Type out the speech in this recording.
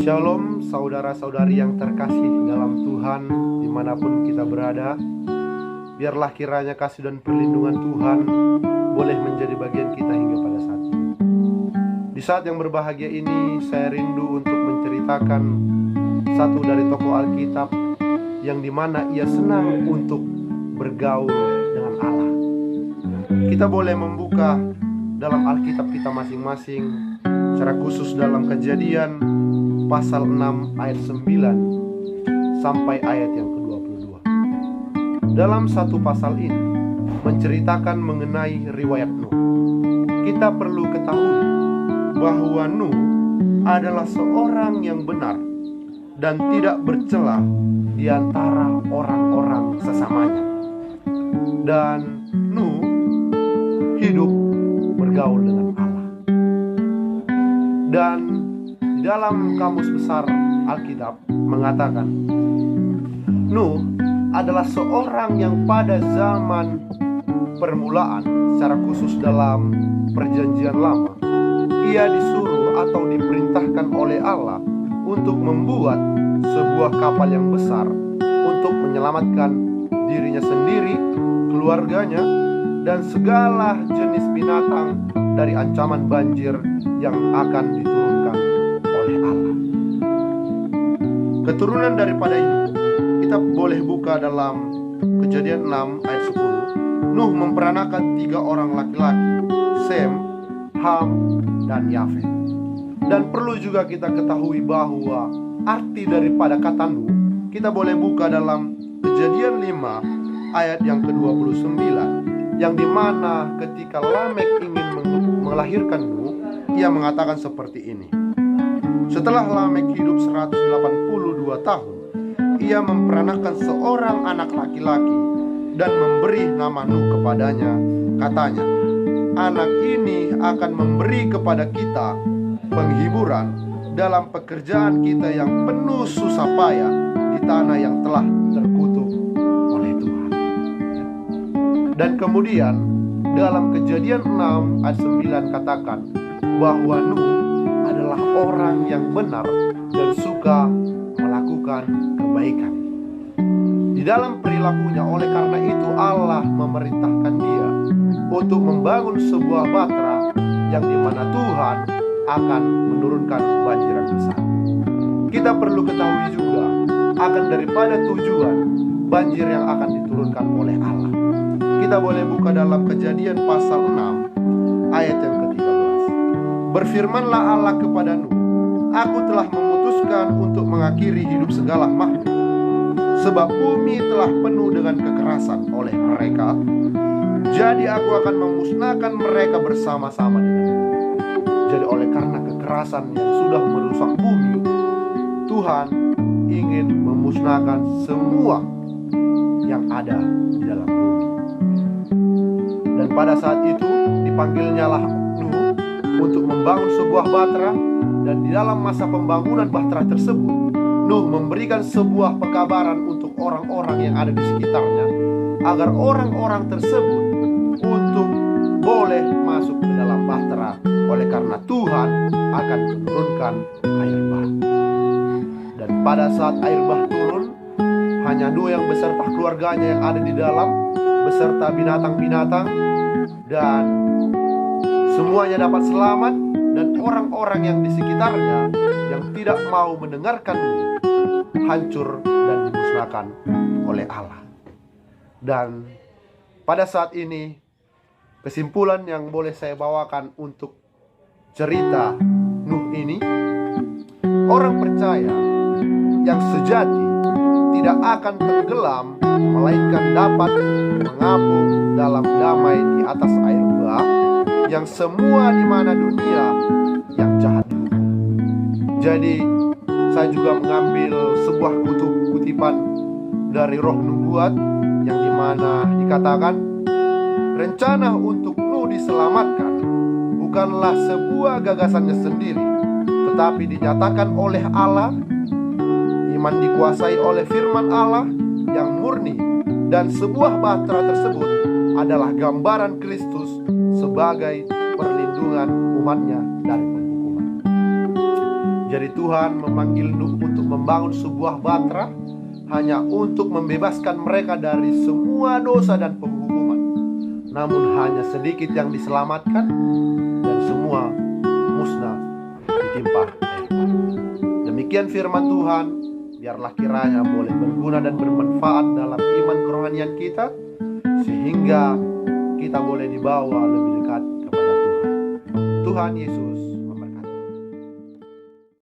Shalom saudara-saudari yang terkasih dalam Tuhan dimanapun kita berada. Biarlah kiranya kasih dan perlindungan Tuhan boleh menjadi bagian kita hingga pada saat ini. Di saat yang berbahagia ini, saya rindu untuk menceritakan satu dari tokoh Alkitab yang dimana ia senang untuk bergaul dengan Allah. Kita boleh membuka dalam Alkitab kita masing-masing, secara khusus dalam Kejadian pasal 6 ayat 9 sampai ayat yang ke-22. Dalam satu pasal ini menceritakan mengenai riwayat Nuh. Kita perlu ketahui bahwa Nuh adalah seorang yang benar dan tidak bercela di antara orang-orang sesamanya. Dan Nuh hidup bergaul dengan Allah. Dan di dalam kamus besar Alkitab mengatakan Nuh adalah seorang yang pada zaman permulaan, secara khusus dalam perjanjian lama, ia disuruh atau diperintahkan oleh Allah untuk membuat sebuah kapal yang besar untuk menyelamatkan dirinya sendiri, keluarganya, dan segala jenis binatang dari ancaman banjir yang akan diturunkan oleh Allah. Keturunan daripada ini kita boleh buka dalam Kejadian 6 ayat 10. Nuh memperanakan 3 orang laki-laki, Sem, Ham, dan Yafet. Dan perlu juga kita ketahui bahwa arti daripada kata Nuh kita boleh buka dalam Kejadian 5 ayat yang ke-29, yang dimana ketika Lamek ingin melahirkan Nuh, ia mengatakan seperti ini. Setelah Lamek hidup 182 tahun, ia memperanakan seorang anak laki-laki dan memberi nama Nuh kepadanya. Katanya, anak ini akan memberi kepada kita penghiburan dalam pekerjaan kita yang penuh susah payah di tanah yang telah terkutuk oleh Tuhan. Dan kemudian dalam Kejadian 6 ayat 9 katakan bahwa Nuh adalah orang yang benar dan suka melakukan kebaikan di dalam perilakunya. Oleh karena itu Allah memerintahkan dia untuk membangun sebuah batra yang dimana Tuhan akan menurunkan banjir yang besar. Kita perlu ketahui juga akan daripada tujuan banjir yang akan diturunkan oleh Allah. Kita boleh buka dalam Kejadian pasal 6 ayat yang ke-13. Berfirmanlah Allah kepada Nuh, aku telah memutuskan untuk mengakhiri hidup segala makhluk, sebab bumi telah penuh dengan kekerasan oleh mereka. Jadi aku akan memusnahkan mereka bersama-sama denganku. Jadi oleh karena kekerasan yang sudah merusak bumi, Tuhan ingin memusnahkan semua yang ada di dalam bumi. Dan pada saat itu dipanggilnya lah Nuh untuk membangun sebuah batra. Dan di dalam masa pembangunan bahtera tersebut, Nuh memberikan sebuah pekabaran untuk orang-orang yang ada di sekitarnya, agar orang-orang tersebut untuk boleh masuk ke dalam bahtera. Oleh karena Tuhan akan menurunkan air bah. Dan pada saat air bah turun, hanya Nuh yang beserta keluarganya yang ada di dalam, beserta binatang-binatang, dan semuanya dapat selamat. Dan orang-orang yang di sekitarnya yang tidak mau mendengarkan hancur dan dimusnahkan oleh Allah. Dan pada saat ini kesimpulan yang boleh saya bawakan untuk cerita Nuh ini, orang percaya yang sejati tidak akan tenggelam, melainkan dapat mengapung dalam damai di atas air bah, yang semua di mana dunia yang jahat dihukum. Jadi saya juga mengambil sebuah kutipan dari Roh Nubuat, yang dimana dikatakan rencana untuk Nuh diselamatkan bukanlah sebuah gagasannya sendiri, tetapi dinyatakan oleh Allah. Iman dikuasai oleh firman Allah yang murni, dan sebuah bahtera tersebut adalah gambaran Kristus sebagai perlindungan umatnya dari penghukuman. Jadi Tuhan memanggil Nuh untuk membangun sebuah bahtera hanya untuk membebaskan mereka dari semua dosa dan penghukuman. Namun hanya sedikit yang diselamatkan dan semua musnah ditimpa air. Demikian firman Tuhan. Biarlah kiranya boleh berguna dan bermanfaat dalam iman kerohanian kita, sehingga kita boleh dibawa lebih dekat kepada Tuhan. Tuhan Yesus